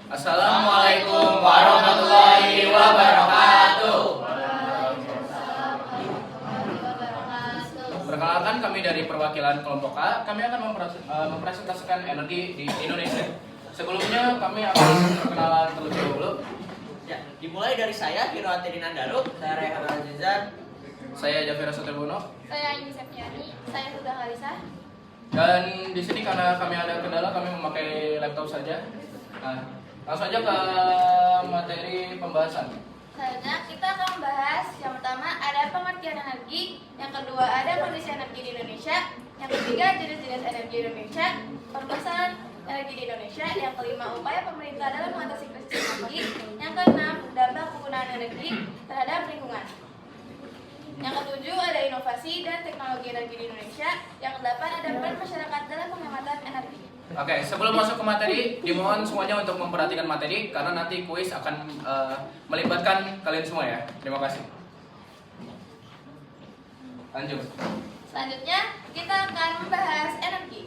Assalamualaikum warahmatullahi wabarakatuh. Perkenalkan, kami dari perwakilan kelompok A. Kami akan mempresentasikan energi di Indonesia. Sebelumnya kami akan perkenalan terlebih dahulu. Ya, dimulai dari saya, Hirwati Dinandaru. Saya Rehan Azizan. Saya Jafira Sotelbono. Saya Aini Septiani. Saya Huda Halisa. Dan di sini karena kami ada kendala, kami memakai laptop saja. Nah, langsung aja ke materi pembahasan. Selanjutnya kita akan membahas yang pertama ada pengertian energi, yang kedua ada kondisi energi di Indonesia, yang ketiga jenis-jenis energi Indonesia, permasalahan energi di Indonesia, yang kelima upaya pemerintah dalam mengatasi krisis energi, yang keenam dampak penggunaan energi terhadap lingkungan. Yang ketujuh ada inovasi dan teknologi energi di Indonesia, yang kedelapan ada peran masyarakat dalam penghematan energi. Oke, sebelum masuk ke materi, dimohon semuanya untuk memperhatikan materi karena nanti kuis akan melibatkan kalian semua ya. Terima kasih. Lanjut. Selanjutnya kita akan membahas energi.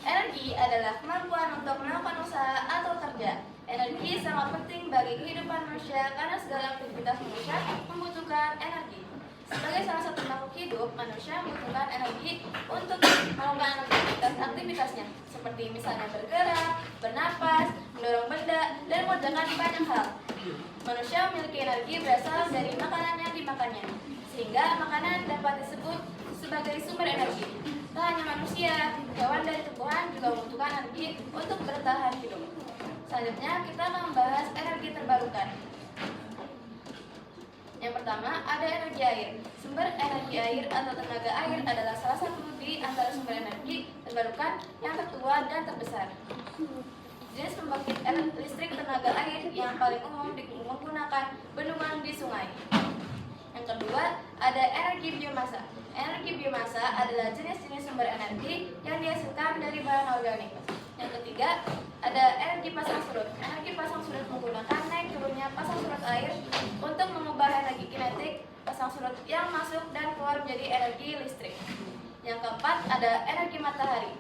Energi adalah kemampuan untuk melakukan usaha atau kerja. Energi sangat penting bagi kehidupan manusia karena segala aktivitas manusia membutuhkan energi. Sebagai salah satu makhluk hidup, manusia membutuhkan energi untuk melakukan aktivitasnya, seperti misalnya bergerak, bernapas, mendorong benda, dan mengerjakan banyak hal. Manusia memiliki energi berasal dari makanan yang dimakannya, sehingga makanan dapat disebut sebagai sumber energi. Tak hanya manusia, hewan dan tumbuhan juga membutuhkan energi untuk bertahan hidup. Selanjutnya kita akan membahas energi terbarukan. Yang pertama ada energi air. Sumber energi air atau tenaga air adalah salah satu di antara sumber energi terbarukan yang tertua dan terbesar. Jenis pembangkit listrik tenaga air yang paling umum menggunakan bendungan di sungai. Yang kedua ada energi biomasa. Energi biomasa adalah jenis-jenis sumber energi yang dihasilkan dari bahan organik. Yang ketiga ada energi pasang surut. Energi pasang surut menggunakan naik turunnya pasang surut air untuk mengubah energi kinetik pasang surut yang masuk dan keluar menjadi energi listrik. Yang keempat ada energi matahari.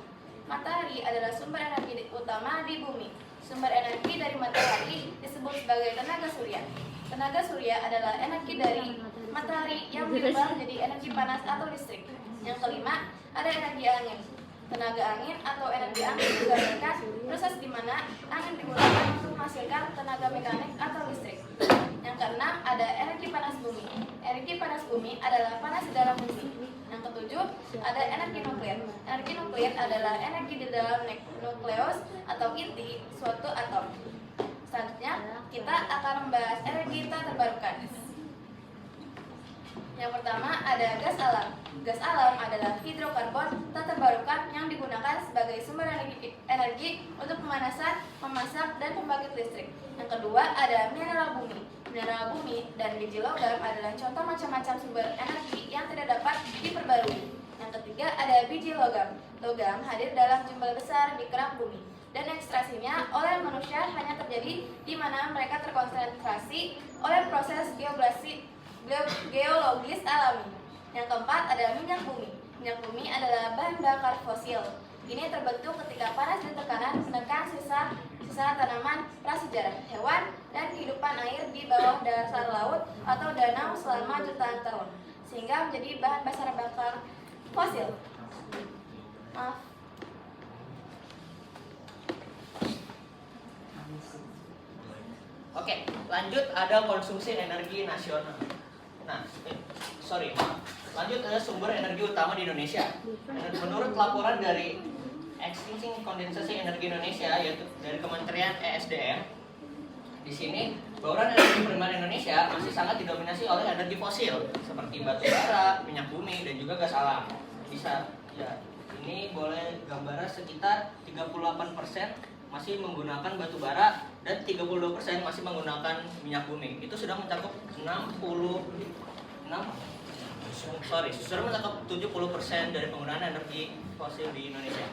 Matahari adalah sumber energi utama di bumi. Sumber energi dari matahari disebut sebagai tenaga surya. Tenaga surya adalah energi dari matahari yang berubah menjadi energi panas atau listrik. Yang kelima ada energi angin. Tenaga angin atau energi angin digambarkan proses di mana angin digunakan untuk menghasilkan tenaga mekanik atau listrik. Yang keenam ada energi panas bumi. Energi panas bumi adalah panas di dalam bumi. Yang ketujuh ada energi nuklir. Energi nuklir adalah energi di dalam nukleus atau inti suatu atom. Selanjutnya kita akan membahas energi tak terbarukan. Yang pertama ada gas alam. Gas alam adalah hidrokarbon tak terbarukan yang digunakan sebagai sumber energi untuk pemanasan, memasak, dan pembangkit listrik. Yang kedua ada mineral bumi. Mineral bumi dan biji logam adalah contoh macam-macam sumber energi yang tidak dapat diperbarui. Yang ketiga ada biji logam. Logam hadir dalam jumlah besar di kerak bumi dan ekstraksinya oleh manusia hanya terjadi di mana mereka terkonsentrasi oleh proses geologis alami. Yang keempat ada minyak bumi. Minyak bumi adalah bahan bakar fosil. Ini terbentuk ketika panas dan tekanan menekan sisa tanaman prasejarah, hewan, dan kehidupan air di bawah dasar laut atau danau selama jutaan tahun, sehingga menjadi bahan bakar fosil. Maaf. Oke, lanjut ada konsumsi energi nasional. Lanjut ada sumber energi utama di Indonesia. Menurut laporan dari Existing Kondensasi Energi Indonesia, yaitu dari Kementerian ESDM, di sini bauran energi primer Indonesia masih sangat didominasi oleh energi fosil seperti batu bara, minyak bumi, dan juga gas alam. Ini boleh gambaran sekitar 38% masih menggunakan batu bara dan 32% masih menggunakan minyak bumi. Itu sudah mencakup 70% dari penggunaan energi fosil di Indonesia.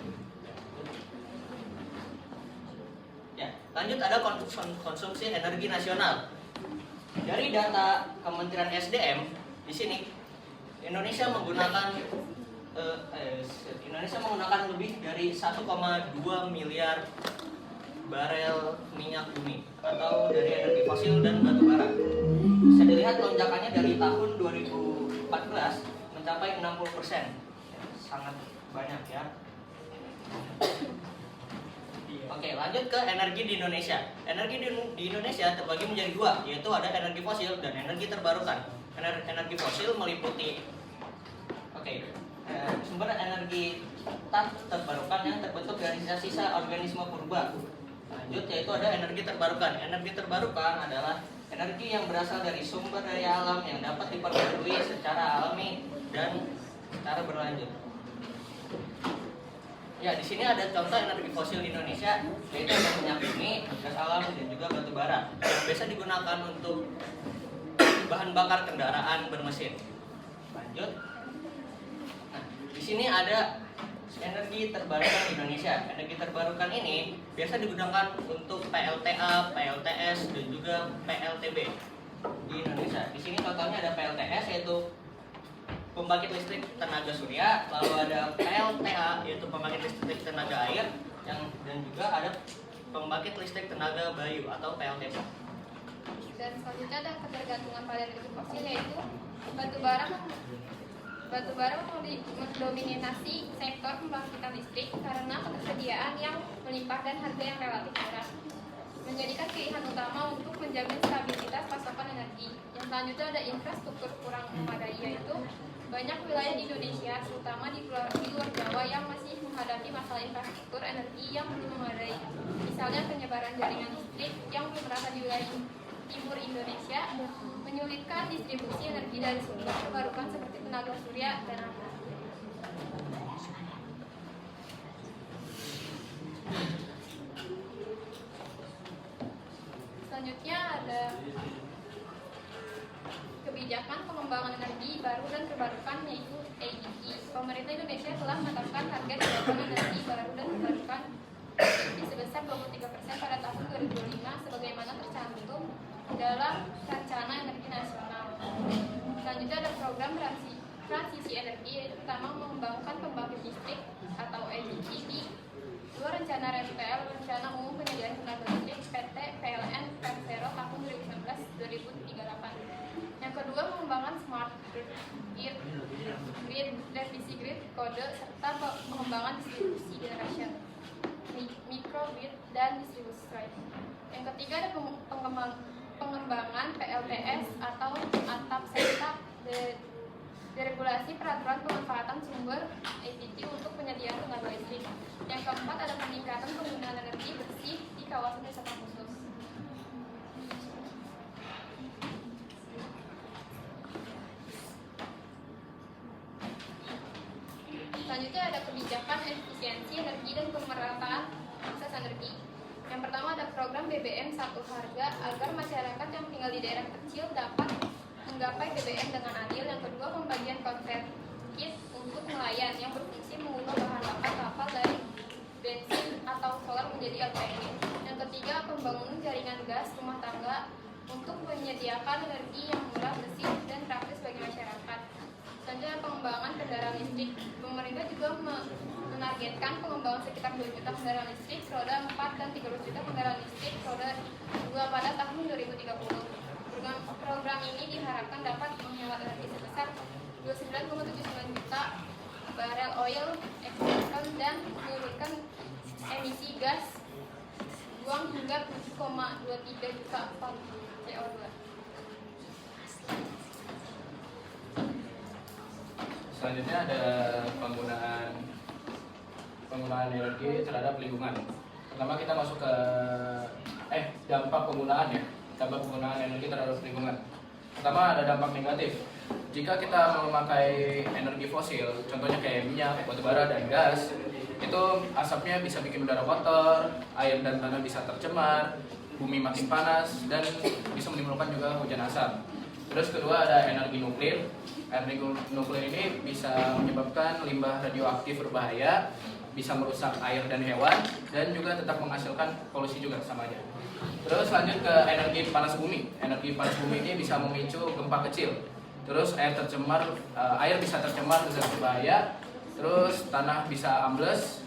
Ya, lanjut ada konsumsi energi nasional. Dari data Kementerian SDM di sini Indonesia menggunakan lebih dari 1,2 miliar barel minyak bumi atau dari energi fosil dan batu bara. Bisa dilihat lonjakannya dari tahun 2014 mencapai 60%. Sangat banyak ya. Oke, lanjut ke energi di Indonesia. Energi di Indonesia terbagi menjadi dua, yaitu ada energi fosil dan energi terbarukan. Energi fosil meliputi sumber energi terbarukan yang terbentuk dari sisa organisme purba. Lanjut, yaitu ada energi terbarukan. Energi terbarukan adalah energi yang berasal dari sumber daya alam yang dapat diperbarui secara alami dan secara berlanjut. Ya, di sini ada contoh energi fosil di Indonesia, yaitu ada minyak bumi, gas alam, dan juga batu bara yang biasa digunakan untuk bahan bakar kendaraan bermesin. Lanjut. Nah, di sini ada energi terbarukan di Indonesia. Energi terbarukan ini biasa digunakan untuk PLTA, PLTS, dan juga PLTB di Indonesia. Di sini contohnya ada PLTS, yaitu pembangkit listrik tenaga surya, lalu ada PLTA yaitu pembangkit listrik tenaga air, dan juga ada pembangkit listrik tenaga bayu atau PLTBA. Dan selanjutnya ada ketergantungan pada energi fosil, yaitu batu bara mendominasi sektor pembangkitan listrik karena ketersediaan yang melimpah dan harga yang relatif murah, menjadikan pilihan utama untuk menjamin stabilitas pasokan energi. Yang selanjutnya ada infrastruktur kurang memadai, yaitu banyak wilayah di Indonesia, terutama di luar Jawa, yang masih menghadapi masalah infrastruktur energi yang belum memadai. Misalnya penyebaran jaringan listrik yang belum merata di wilayah timur Indonesia, menyulitkan distribusi energi dari sumber terbarukan seperti tenaga surya dan angin. Selanjutnya ada kebijakan pengembangan energi baru dan terbarukan, yaitu EII. Pemerintah Indonesia telah menetapkan target pengembangan energi baru dan terbarukan di sebesar 23% pada tahun 2025 sebagaimana tercantum dalam Rencana Energi Nasional. Selanjutnya ada program transisi energi, yaitu pertama mengembangkan pembangkit listrik atau EBLD. Dua, rencana RUPL, rencana umum penyediaan tenaga listrik PT PLN Persero tahun 2019-2038. Yang kedua, mengembangkan smart grid, revisi grid kode, serta pengembangan distribusi generation, microgrid, dan distribusi strike. Yang ketiga, ada pengembangan PLTS atau atap setup, deregulasi peraturan pemanfaatan sumber EPT untuk penyediaan tenaga listrik. Yang keempat, ada peningkatan penggunaan energi bersih di kawasan wisata khusus. Selanjutnya ada kebijakan efisiensi energi dan pemerataan akses energi. Yang pertama ada program BBM satu harga agar masyarakat yang tinggal di daerah kecil dapat menggapai BBM dengan adil. Yang kedua, pembagian konver kit untuk nelayan yang berfungsi mengubah bahan bakar kapal dari bensin atau solar menjadi LPG. Yang ketiga, pembangunan jaringan gas rumah tangga untuk menyediakan energi yang murah, bersih, dan praktis bagi masyarakat. Selanjutnya, pengembangan kendaraan listrik. Pemerintah juga menargetkan pengembangan sekitar 2 juta kendaraan listrik roda 4 dan 30 juta kendaraan listrik roda 2 pada tahun 2030. Program ini diharapkan dapat menghemat energi sebesar 29,79 juta barel oil ekvivalent dan menurunkan emisi gas buang hingga 7,23 juta ton CO2. Selanjutnya ada penggunaan energi terhadap lingkungan. Pertama kita masuk ke dampak penggunaan energi terhadap lingkungan. Pertama ada dampak negatif. Jika kita memakai energi fosil, contohnya kayak minyak, batu bara, dan gas, itu asapnya bisa bikin udara kotor, air dan tanah bisa tercemar, bumi makin panas, dan bisa menimbulkan juga hujan asap. Terus kedua ada energi nuklir. Energi nuklir ini bisa menyebabkan limbah radioaktif berbahaya, bisa merusak air dan hewan, dan juga tetap menghasilkan polusi juga sama aja. Terus lanjut ke energi panas bumi. Energi panas bumi ini bisa memicu gempa kecil. Terus air bisa tercemar zat berbahaya. Terus tanah bisa ambles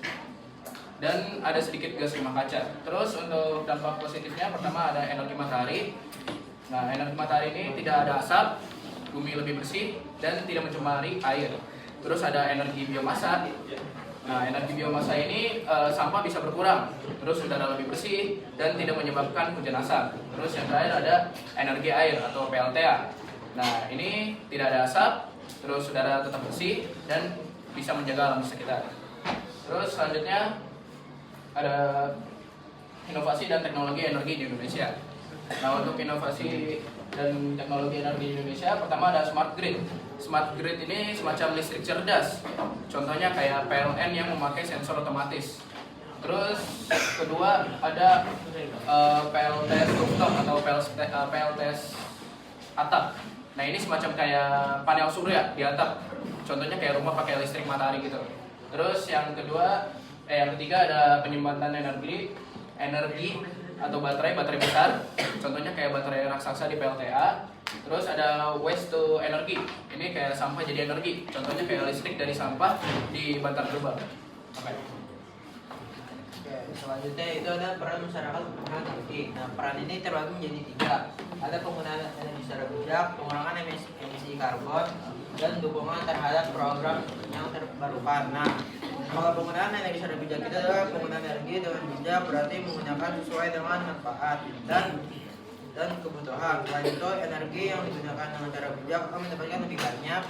dan ada sedikit gas rumah kaca. Terus untuk dampak positifnya pertama ada energi matahari. Nah, energi matahari ini tidak ada asap, bumi lebih bersih dan tidak mencemari air. Terus ada energi biomasa. Nah, energi biomasa ini sampah bisa berkurang, terus udara lebih bersih dan tidak menyebabkan hujan asap. Terus yang terakhir ada energi air atau PLTA. Nah, ini tidak ada asap, terus udara tetap bersih dan bisa menjaga alam sekitar. Terus selanjutnya ada inovasi dan teknologi energi di Indonesia. Nah, untuk inovasi dan teknologi energi di Indonesia, pertama ada smart grid. Smart grid ini semacam listrik cerdas. Contohnya kayak PLN yang memakai sensor otomatis. Terus kedua ada PLTS rooftop atau PLTS atap. Nah, ini semacam kayak panel surya di atap. Contohnya kayak rumah pakai listrik matahari gitu. Terus yang ketiga ada penyimpanan energi atau baterai besar. Contohnya kayak baterai raksasa di PLTA. Terus ada waste to energy. Ini kayak sampah jadi energi. Contohnya kayak listrik dari sampah di Bantar Gebang. Oke. Oke, selanjutnya itu ada peran masyarakat penggunaan energi. Nah, peran ini terbagi menjadi 3. Ada penggunaan energi secara bijak, pengurangan emisi karbon, dan dukungan terhadap program yang terbarukan. Nah, kalau penggunaan energi secara bijak itu adalah penggunaan energi dengan bijak, berarti menggunakan sesuai dengan manfaat dan kebutuhan. Selain itu, energi yang digunakan dengan cara bijak akan mendapatkan lebih banyak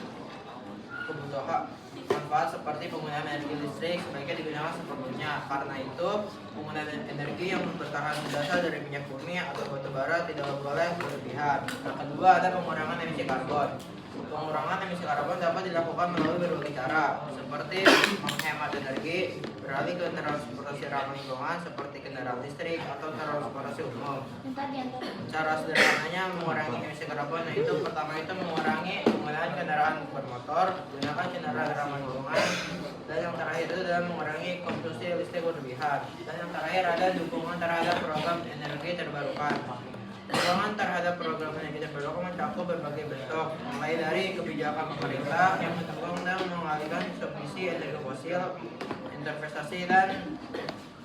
kebutuhan manfaat seperti penggunaan energi listrik sebaiknya digunakan sepenuhnya. Karena itu, penggunaan energi yang bertahan berasal dari minyak bumi atau batu bara tidak boleh berlebihan. Nah, kedua ada pengurangan emisi karbon. Pengurangan emisi karbon dapat dilakukan melalui berbagai cara, seperti menghemat energi, beralih ke transportasi ramah lingkungan seperti kendaraan listrik atau transportasi umum. Cara sederhananya mengurangi emisi karbon yaitu pertama itu mengurangi penggunaan kendaraan bermotor, gunakan kendaraan ramah lingkungan, dan yang terakhir itu adalah mengurangi konsumsi listrik berlebihan. Dan yang terakhir ada dukungan terhadap program energi terbarukan. Dukungan terhadap program energi terbarukan mencakup berbagai bentuk, mulai dari kebijakan pemerintah yang mendukung dan mengalihkan subsidi energi fosil, investasi dan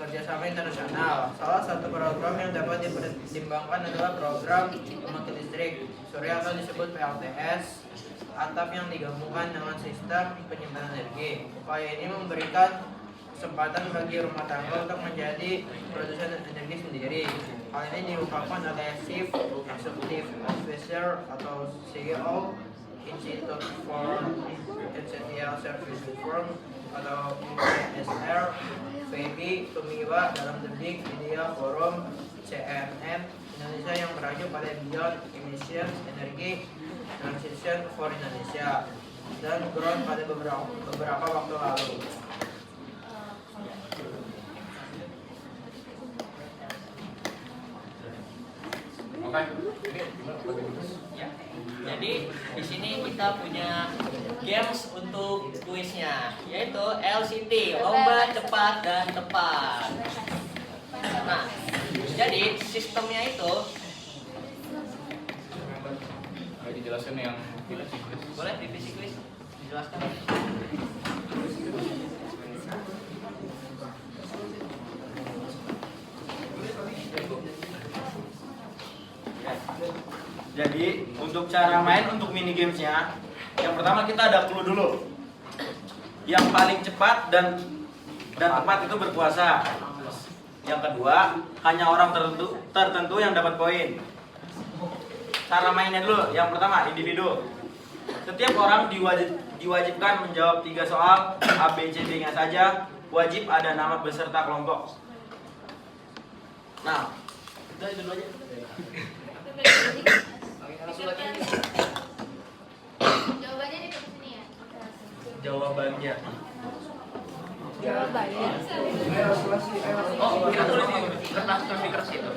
kerjasama internasional. Salah satu program yang dapat dipertimbangkan adalah program pembangkit listrik surya atau disebut PLTS atap yang digabungkan dengan sistem penyimpanan energi. Upaya ini memberikan kesempatan bagi rumah tangga untuk menjadi produsen energi sendiri. Hal ini diungkapkan oleh Chief Executive Officer atau CEO Institute for Essential Service Reform atau ISR Feby Tumiwa dalam The Big Media Forum CNN Indonesia yang bertajuk pada Beyond Emissions Energy Transition for Indonesia dan Growth pada beberapa waktu lalu. Oke. Ini gimana Pak Gus? Ya. Jadi di sini kita punya games untuk kuisnya, yaitu LCT, lomba cepat dan tepat. Nah, jadi sistemnya itu Dijelaskan yang divisi kuis. boleh divisi kuis dijelaskan. Jadi untuk cara main untuk mini gamesnya, yang pertama kita ada clue dulu. Yang paling cepat dan tepat itu berkuasa. Yang kedua, hanya orang tertentu yang dapat poin. Cara mainnya dulu, yang pertama individu. Setiap orang diwajibkan menjawab 3 soal A, B, C, D-nya saja. Wajib ada nama beserta kelompok. Nah, itu dulu aja. Jawabannya di sini ya. Jawabannya. Oh, kita tulis di kertas itu.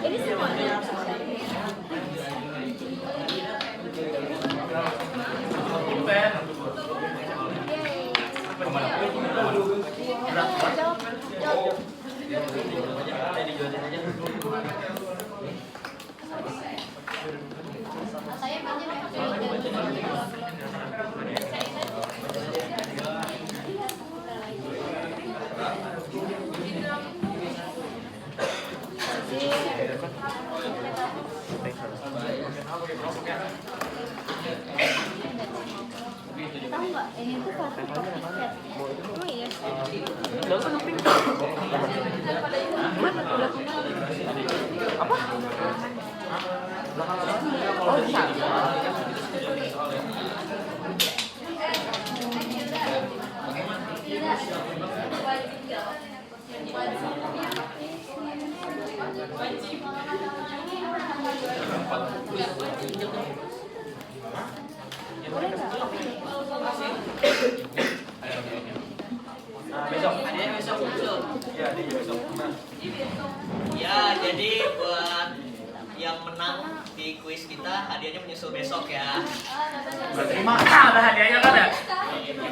Ini semuanya. Saya banyak Nah, besok. Hadiahnya besok muncul. Ya, di besok. Nah. Ya, jadi buat yang menang di kuis kita hadiahnya menyusul besok ya. Terima. Ada hadiahnya kan ya?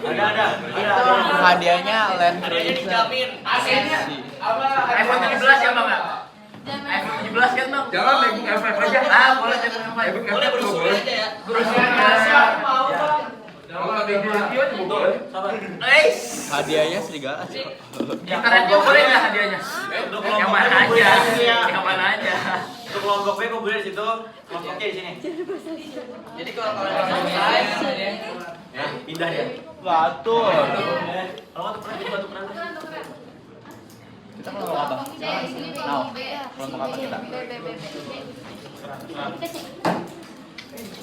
Ada. Iya. Hadiahnya land Hadiahnya dijamin. AC-nya apa? iPhone 17 ya bang? iPhone 17 kan bang? Jangan MacBook Air aja. Ah, boleh jadi Boleh berusul aja ya. Mau bang. hadiahnya serigala. Internetnya boleh nggak hadiahnya? Yang mana aja? Yang mana aja? Untuk kelompok B kok boleh di situ, kelompok C di sini. Jadi kalau kalian selesai, Pindah ya. Batu. Kalau batu pernah. Kita kelompok apa? Now. Kelompok apa kita?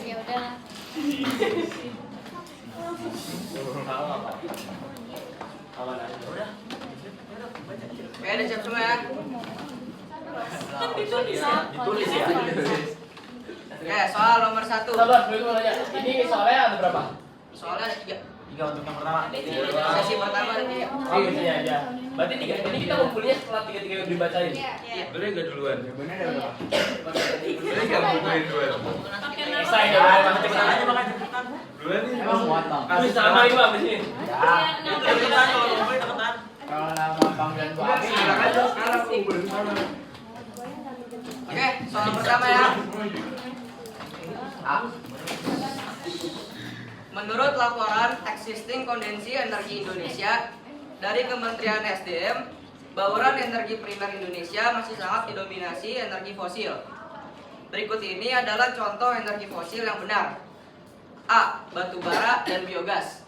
Ya udah. Udah. oke ada siap semua ya. Ditulis ya. Oke, soal nomor 1. Sabar, dulu aja. Ini soalnya ada berapa? Soalnya 3. 3 untuk yang pertama. Sesi pertama ada 3. Oh iya aja. Berarti 3. Ini kita ngumpulnya setelah 3 yang dibacain. Iya. Boleh enggak duluan? Jawabannya ada berapa? Boleh enggak ngumpulin duluan? Selesai ya. Cepetan aja makan cepetan. Duluan nih. Emang muatan. Kasih sama Imam di sini. Itu cepetan kalau ngumpulin cepetan. Kalau nama panggilan Bu Abi. Oke, soal pertama ya. A. Menurut laporan Existing Kondisi Energi Indonesia dari Kementerian SDM, bauran energi primer Indonesia masih sangat didominasi energi fosil. Berikut ini adalah contoh energi fosil yang benar. A. Batu bara dan biogas.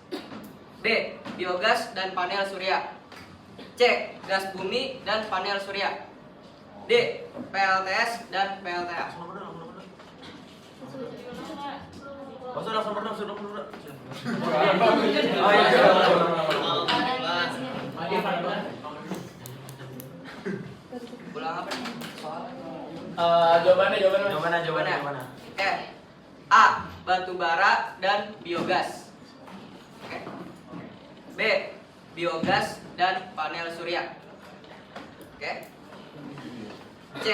B. Biogas dan panel surya. C. Gas bumi dan panel surya. D. PLTS dan PLTA. Langsung. Oh iya. Ulang apa nih? Soal. Jawabannya. Jawabannya. Oke. A. Batu bara dan biogas. Oke. B. Biogas dan panel surya. Oke. C.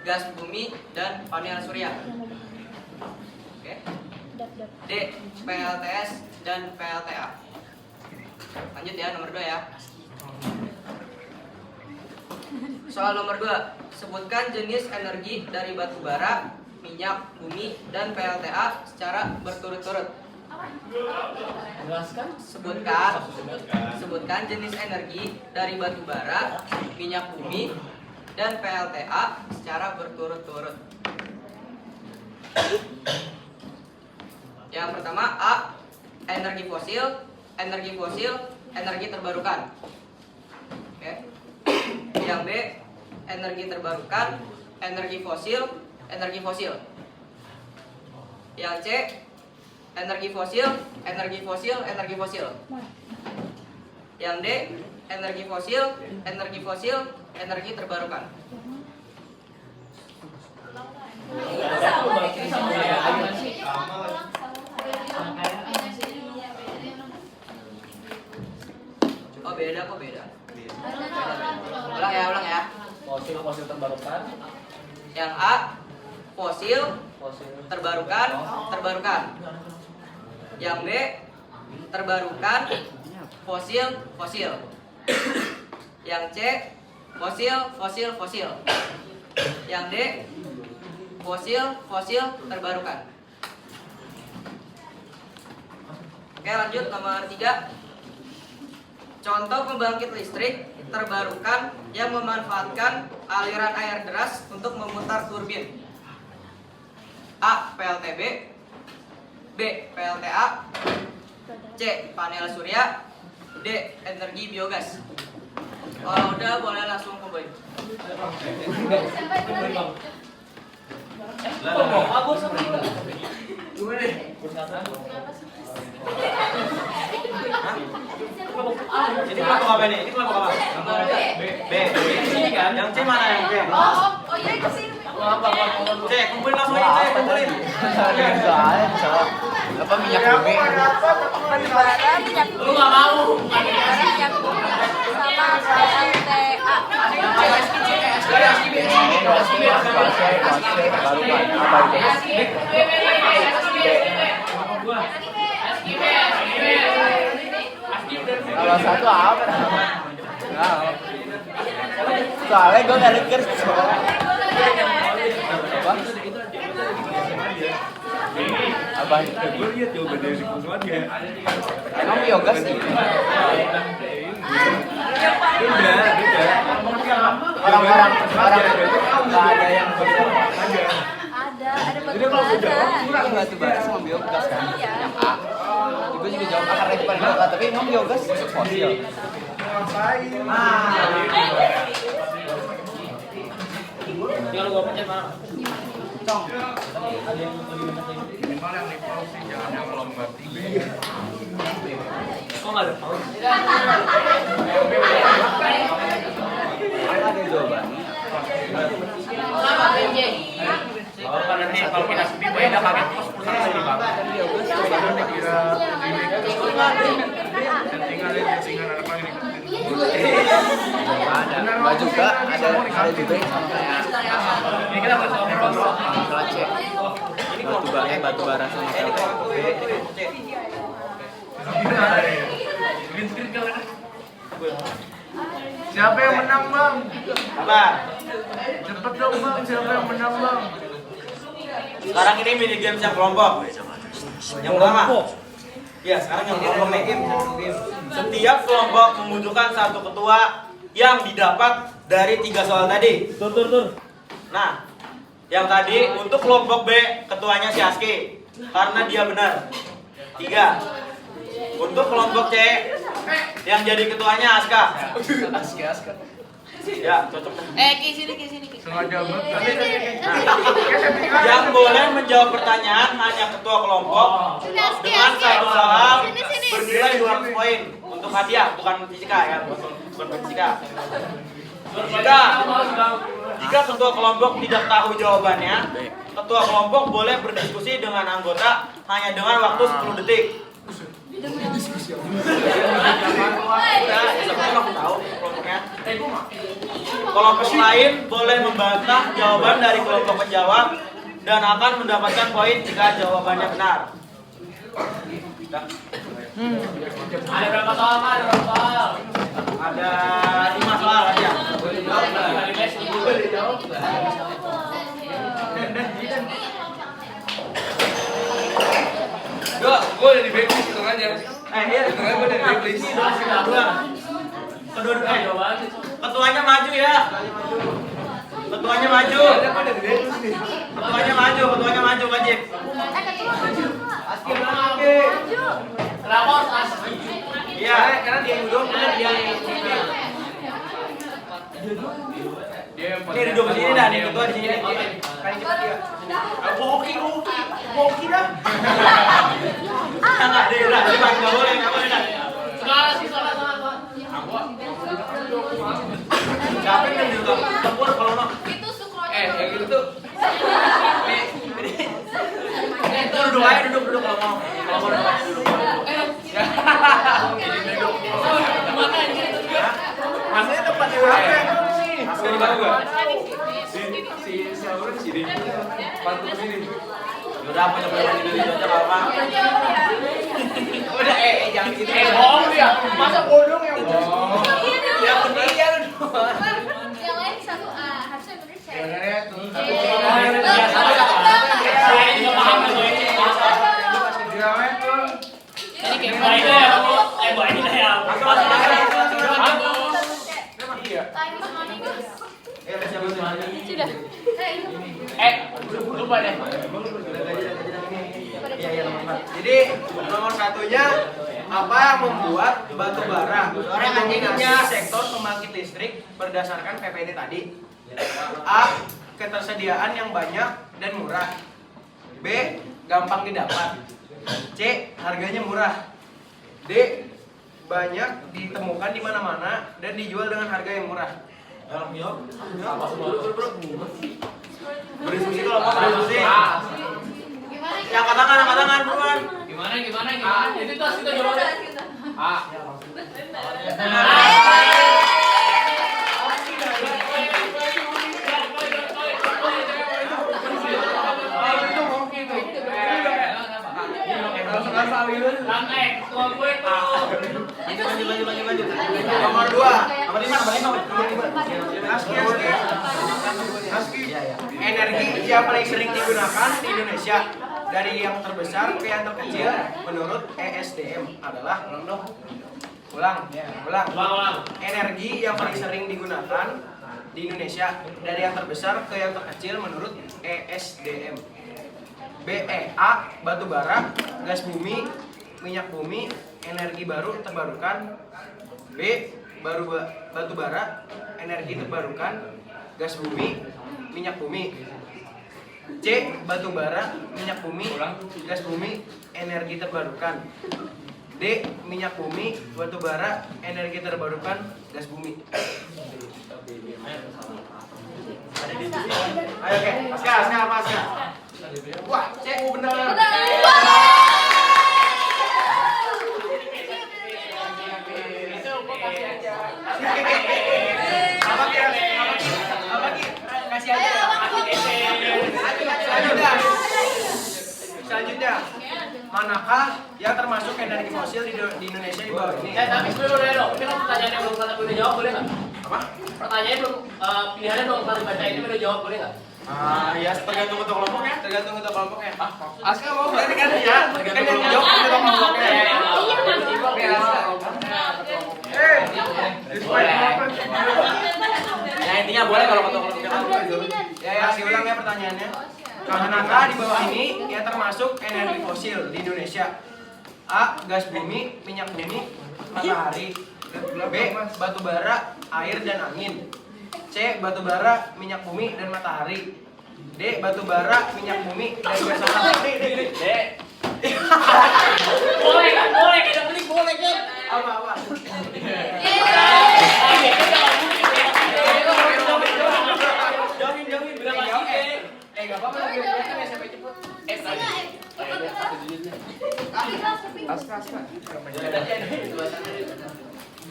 Gas bumi dan panel surya. Oke. D. PLTS dan PLTA. Lanjut ya, nomor 2 ya. Soal nomor 2. Sebutkan jenis energi dari batu bara, minyak bumi, dan PLTA secara berturut-turut. Jelaskan. Sebutkan jenis energi dari batu bara, minyak bumi, dan PLTA secara berturut-turut. Yang pertama A. Energi fosil, energi terbarukan. Oke. Yang B. Energi terbarukan, energi fosil. Yang C. Energi fosil. Yang D. Energi fosil, energi terbarukan. Oh beda kok beda. Ulang ya. Fosil terbarukan. Yang A fosil terbarukan. Yang B terbarukan fosil. Yang C fosil. Yang D fosil terbarukan. Oke, lanjut nomor 3. Contoh pembangkit listrik terbarukan yang memanfaatkan aliran air deras untuk memutar turbin. A. PLTB. B. PLTA. C. C. Panel surya. D. Energi biogas. Kalau udah boleh langsung ke Boy. Sampai dulu. Ini kelompok apa nih? Ini kelompok apa? B. Yang C mana yang C? Oh iya itu sih. C, kumpulin langsung aja, C, kumpulin. Apa minyak bumi? Lu nggak mau? Minyak bumi sama PLTA. Salah satu apa? Soalnya gue gak denger. Apa? Gue lihat jawabannya di punggungannya. Emang biogas sih? Orang-orang nggak ada yang Ada batu bara. batu bara sama biogas kan? Iya. Yang A. Gue juga jawab A karena itu paling dekat, tapi emang biogas fosil. Tinggal gua pencet mana? Minimal yang di pause sih, jangan yang lomba tiga. Kok nggak ada pause? Ada jawabannya. Oh, kan nanti kalau kita sepi, gue udah pakai pause pulsa lagi bang. Settingan ada apa ini? Nggak juga, ada juga yang sama kayak Ini kita bahas masalah C. Batu bara sama PLTA. green screen kan? Siapa yang menang bang? Apa? Cepet dong bang, siapa yang menang bang? Sekarang ini mini games yang kelompok. Yang pertama. Ya, sekarang yang kelompok nih. Setiap kelompok membutuhkan satu ketua yang didapat dari 3 soal tadi. Nah, yang tadi untuk kelompok B ketuanya si Aski karena dia benar. 3. Untuk kelompok C yang jadi ketuanya Aska. Aska. Ya, cocok. Ki sini. Sengaja banget. Yang boleh menjawab pertanyaan hanya ketua kelompok dengan satu soal bernilai 200 poin untuk hadiah, bukan fisika ya, bukan fisika. Jika ketua kelompok tidak tahu jawabannya, ketua kelompok boleh berdiskusi dengan anggota hanya dengan waktu 10 detik. Kelompok lain boleh membantah jawaban dari kelompok penjawab dan akan mendapatkan poin jika jawabannya benar. Ada berapa soal, Pak? Ada berapa soal? Ada 5 soal aja. Gue udah di backlist itu aja. Iya, Gue udah di backlist. Ketuanya maju ya. Ketuanya maju. Ketuanya maju wajib. Kenapa harus Aski? Iya, karena dia yang duduk, karena dia yang ini duduk di sini dah, nih ketua di sini. Kali cepat dia. Boki dah. Enggak dia dah, enggak boleh dah. Salah. Siapa yang duduk? Tempur kalau mau. Itu sukronya. Yang itu tuh. Itu duduk aja, duduk kalau mau. Kalau mau duduk aja, duduk. Masanya tempat di mana? Aska di mana gua? Si Saura di sini. Bantu ke sini. Udah apa coba dari aja apa? Udah jangan gitu. Bohong dia. Masa bodong yang Oh. Ya bener ya lu. Yang lain satu A, harusnya bener saya. Sebenarnya terus Saya juga paham gue. dia main tuh. Ini kayak baik ya, baik ya. Time is money, guys. Sudah. Lupa deh. Jadi nomor satunya apa yang membuat batu bara mendominasi sektor pembangkit listrik berdasarkan PPD tadi? A. Ketersediaan yang banyak dan murah. B. Gampang didapat. C. Harganya murah. D. Banyak ditemukan di mana-mana dan dijual dengan harga yang murah. Berdiskusi kalau mau berdiskusi. Yang angkat tangan buruan. Gimana? Itu tuh kita jawabnya. A. Lanjut. Nomor 2. Energi yang paling sering digunakan di Indonesia dari yang terbesar ke yang terkecil menurut ESDM adalah ulang. Energi yang paling sering digunakan di Indonesia dari yang terbesar ke yang terkecil menurut ESDM. A. Batu bara, gas bumi, minyak bumi, energi baru terbarukan. B. Batu bara, energi terbarukan, gas bumi, minyak bumi. C. Batu bara, minyak bumi, gas bumi, energi terbarukan. D. Minyak bumi, batu bara, energi terbarukan, gas bumi. Ayo, oke. Pasca. Wah, C. Benar. Selanjutnya, manakah yang termasuk energi fosil di Indonesia di bawah ini? Tapi sebelum dong, ini kan pertanyaannya belum pernah boleh jawab, boleh nggak? Apa? Pertanyaannya belum, pilihannya belum pernah dibaca ini boleh jawab, boleh nggak? Ya tergantung untuk kelompoknya. Aska mau berarti kan ya? Kan yang jawab untuk kelompoknya. Ya intinya boleh kalau ketua kelompoknya. Ya, ulang ya pertanyaannya. Manakah di bawah ini yang termasuk energi fosil di Indonesia? A. Gas bumi, minyak bumi, matahari. B. Batu bara, air dan angin. C. Batu bara, minyak bumi dan matahari. D. Batu bara, minyak bumi dan gas alam. D. Boleh kan? Boleh kan? Apa? Jawabin berapa sih? Gak apa-apa lagi kan ya sampai cepet.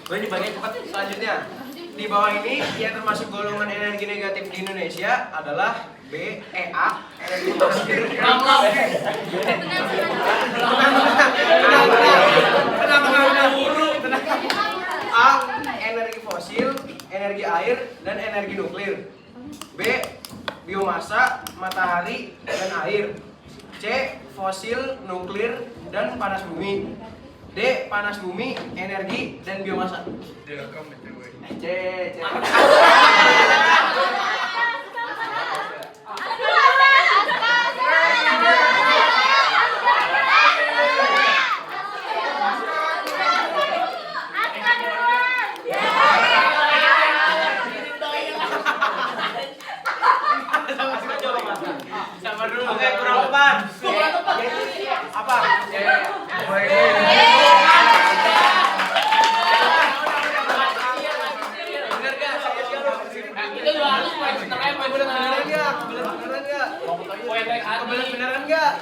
Gue ini bagian cepat. Selanjutnya, di bawah ini yang termasuk golongan energi negatif di Indonesia adalah A. Energi fosil. A. Energi fosil, energi air, dan energi nuklir. B. Biomasa, matahari, dan air. C. Fosil, nuklir, dan panas bumi. D. Panas bumi, energi, dan biomasa. C. Sabar dulu. Oke, kurang tepat. Apa? Itu juga harus poin setengah poin beneran. Beneran nggak?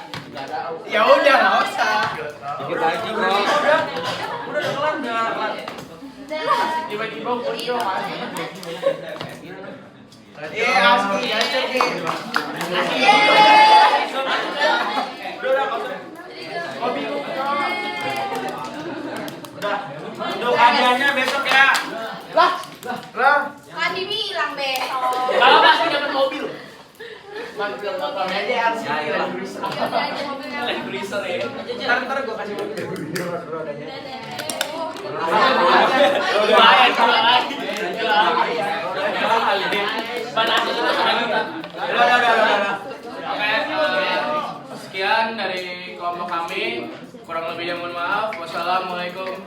Ya udah, nggak usah. Dikit lagi, Bro. Udah kelar enggak? Tiba-tiba muncul Iya, asli aja nih. Udah. Untuk hadiahnya besok ya. Lah. Kan Dimi hilang besok. kalau pasti dapat mobil. Aja harus Freezer ya. Ntar gue kasih mobil. Rodanya. Lumayan, jual lagi. Mana itu 1 juta. Udah. Oke, sekian dari kelompok kami. Kurang lebihnya mohon maaf. Wassalamualaikum.